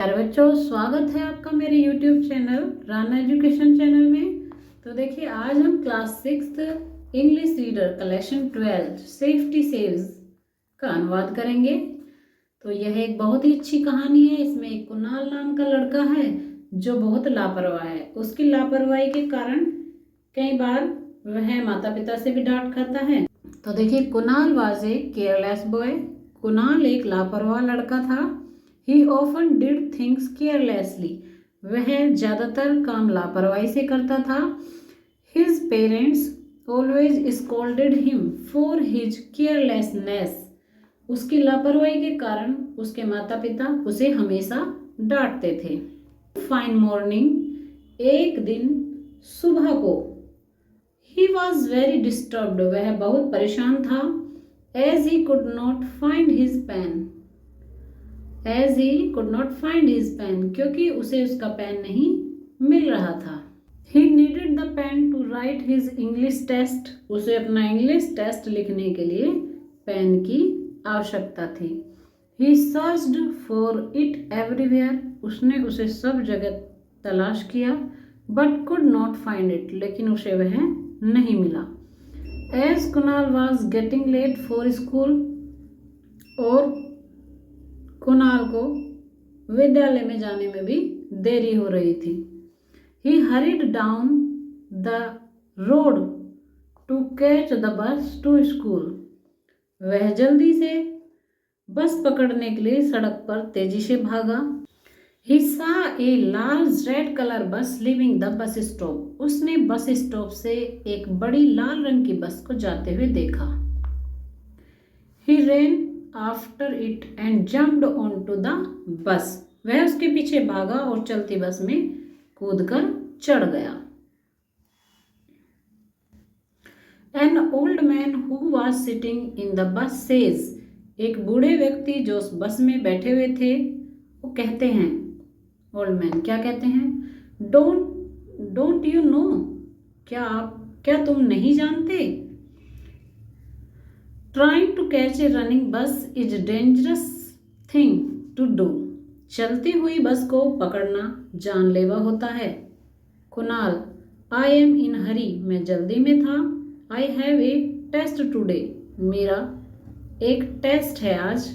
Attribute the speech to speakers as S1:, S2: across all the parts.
S1: प्यारे बच्चों, स्वागत है आपका मेरे YouTube channel Rana education channel में। तो देखिए, आज हम class 6 English reader collection 12 safety saves का अनुवाद करेंगे। तो यह एक बहुत ही अच्छी कहानी है। इसमें एक कुणाल नाम का लड़का है जो बहुत लापरवाह है। उसकी लापरवाही के कारण कई बार वह माता पिता से भी डांट खाता है। तो देखिए, Kunal was a careless boy. Kunal एक लापरवाह लड़का था। He often did things carelessly. वह ज़्यादातर काम लापरवाही से करता था। His parents always scolded him for his carelessness. उसकी लापरवाही के कारण उसके माता पिता उसे हमेशा डांटते थे। Fine morning, एक दिन सुबह को, He was very disturbed. वह बहुत परेशान था। As he could not find his pen. As he could not find his pen, क्योंकि उसे उसका पेन नहीं मिल रहा था। He needed the pen to write his English test. उसे अपना इंग्लिश टेस्ट लिखने के लिए पेन की आवश्यकता थी। He searched for it everywhere. उसने उसे सब जगह तलाश किया, but could not find it. लेकिन उसे वह नहीं मिला। As Kunal was getting late for school, और कुणाल को विद्यालय में जाने में भी देरी हो रही थी। He hurried down the road to catch the bus to school. वह जल्दी से बस पकड़ने के लिए सड़क पर तेजी से भागा। He saw a large red color bus leaving the bus stop. उसने बस स्टॉप से एक बड़ी लाल रंग की बस को जाते हुए देखा। He ran after it and jumped onto the bus. वह उसके पीछे भागा और चलती बस में कूदकर चढ़ गया। An old man who was sitting in the bus says. एक बूढ़े व्यक्ति जो उस बस में बैठे हुए थे वो कहते हैं, ओल्ड मैन क्या कहते हैं, डोंट यू नो, क्या तुम नहीं जानते, Trying to catch a running bus is a dangerous thing to do. चलती हुई बस को पकड़ना जानलेवा होता है। Kunal, I am in hurry. मैं जल्दी में था। I have a test today. मेरा एक टेस्ट है आज।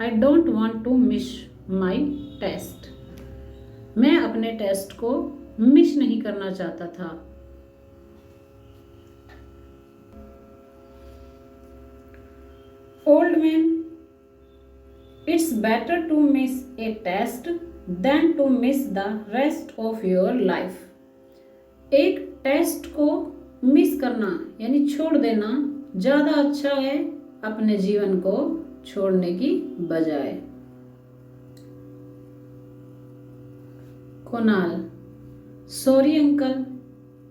S1: I don't want to miss my test. मैं अपने टेस्ट को मिस नहीं करना चाहता था। Old man, it's better to miss a test than to miss the rest of your life. एक टेस्ट को मिस करना यानी छोड़ देना ज़्यादा अच्छा है अपने जीवन को छोड़ने की बजाय। कुणाल, सॉरी अंकल,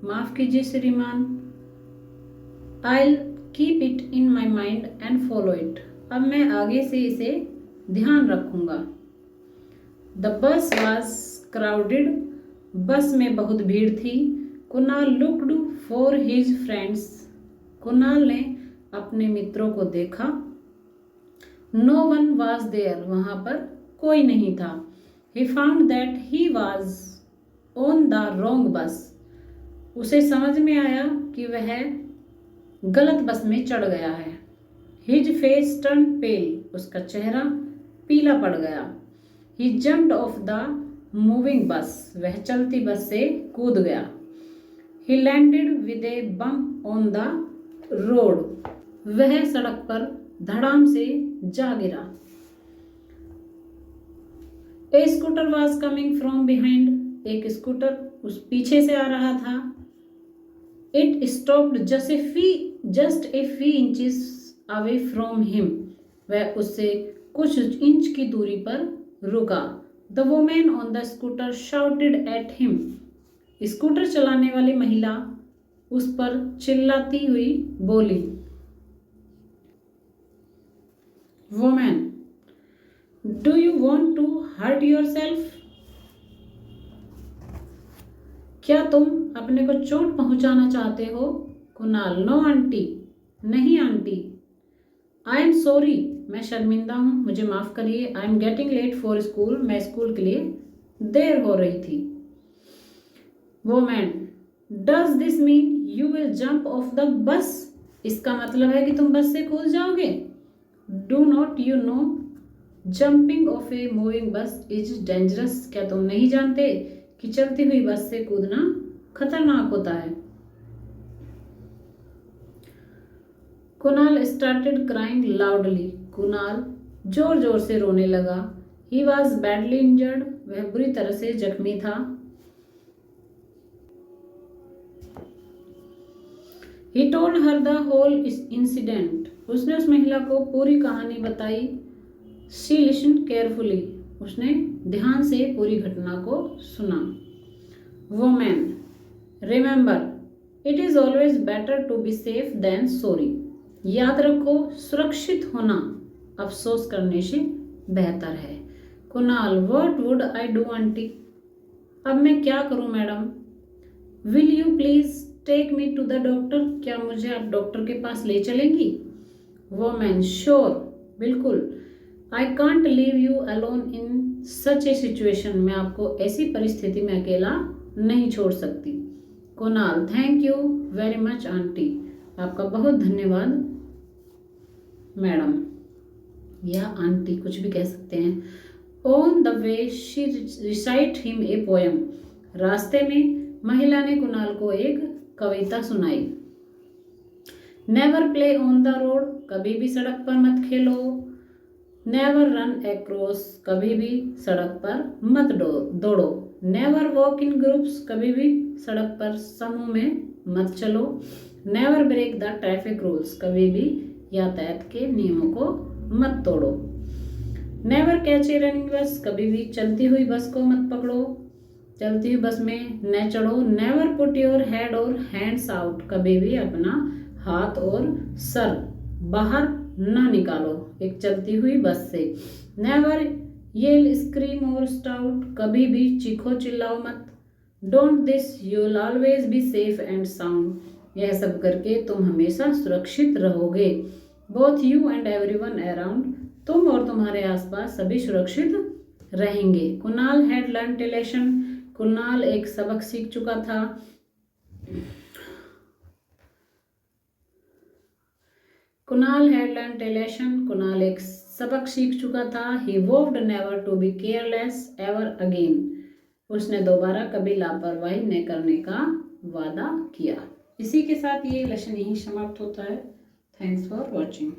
S1: माफ़ कीजिए श्रीमान। I'll keep it in my mind and follow it. अब मैं आगे से इसे ध्यान रखूंगा। The bus was crowded. बस में बहुत भीड़ थी। Kunal looked for his friends. Kunal ने अपने मित्रों को देखा। No one was there. वहाँ पर कोई नहीं था। He found that he was on the wrong bus. उसे समझ में आया कि वह गलत बस में चढ़ गया है। His face turned pale. उसका चेहरा पीला पड़ गया। He jumped off the moving bus. वह चलती बस से कूद गया। He landed with a bump on the road. वह सड़क पर धड़ाम से जा गिरा। A scooter was coming from behind. एक स्कूटर उस पीछे से आ रहा था। It stopped just a few inches away from him. वह उससे कुछ इंच की दूरी पर रुका। The woman on the scooter shouted at him. Scooter चलाने वाली महिला उस पर चिल्लाती हुई बोली। Woman, do you want to hurt yourself? क्या तुम अपने को चोट पहुंचाना चाहते हो? कुणाल, नो आंटी, नहीं आंटी। आई एम सॉरी, मैं शर्मिंदा हूँ, मुझे माफ़ करिए। I am getting late for school, मैं स्कूल के लिए देर हो रही थी। Woman, does this mean you will jump off the bus, इसका मतलब है कि तुम बस से कूद जाओगे। Do not you know jumping of a moving बस इज डेंजरस, क्या तुम नहीं जानते कि चलती हुई बस से कूदना खतरनाक होता है। Kunal started crying loudly, Kunal जोर जोर से रोने लगा। ही वॉज बैडली इंजर्ड, वह बुरी तरह से जख्मी था। He told her the whole incident, उसने उस महिला को पूरी कहानी बताई। शी लिसन केयरफुली, उसने ध्यान से पूरी घटना को सुना। Women, remember it is always better to be safe than sorry, याद रखो सुरक्षित होना अफसोस करने से बेहतर है। Kunal, what would I do aunty, अब मैं क्या करूं madam. Will you please take me to the doctor, क्या मुझे आप डॉक्टर के पास ले चलेंगी। वोमेन, श्योर, बिल्कुल। I can't leave you alone in such A situation, मैं आपको ऐसी परिस्थिति में अकेला नहीं छोड़ सकती। Kunal, thank you very much aunty, आपका बहुत धन्यवाद मैडम, या आंटी कुछ भी कह सकते हैं। On the way she recite him a poem, रास्ते में महिला ने कुणाल को एक कविता सुनाई। Never play on the road, कभी भी सड़क पर मत खेलो। नेवर रन अक्रॉस, कभी भी सड़क पर मत दौड़ो। नेवर वॉक इन ग्रुप्स, कभी भी सड़क पर समूह में मत चलो। Never break the traffic rules, कभी भी यातायात के नियमों को मत तोड़ो। नेवर कैच ए रनिंग बस, कभी भी चलती हुई बस को मत पकड़ो, चलती हुई बस में न चढ़ो। नेवर पुट योर हेड और हैंड्स आउट, कभी भी अपना हाथ और सर बाहर न निकालो एक चलती हुई बस से। नेवर येल स्क्रीम और स्टाउट, कभी भी चीखो चिल्लाओ मत। Don't this you will always be safe and sound, यह सब करके तुम हमेशा सुरक्षित रहोगे। Both you and everyone around, तुम और तुम्हारे आसपास सभी सुरक्षित रहेंगे। Kunal had learn A lesson, Kunal एक सबक सीख चुका था। Kunal had learn A lesson, Kunal एक सबक सीख चुका था। ही वोव्ड never to be careless ever again, उसने दोबारा कभी लापरवाही न करने का वादा किया। इसी के साथ ये लेसन यहीं समाप्त होता है। Thanks for watching.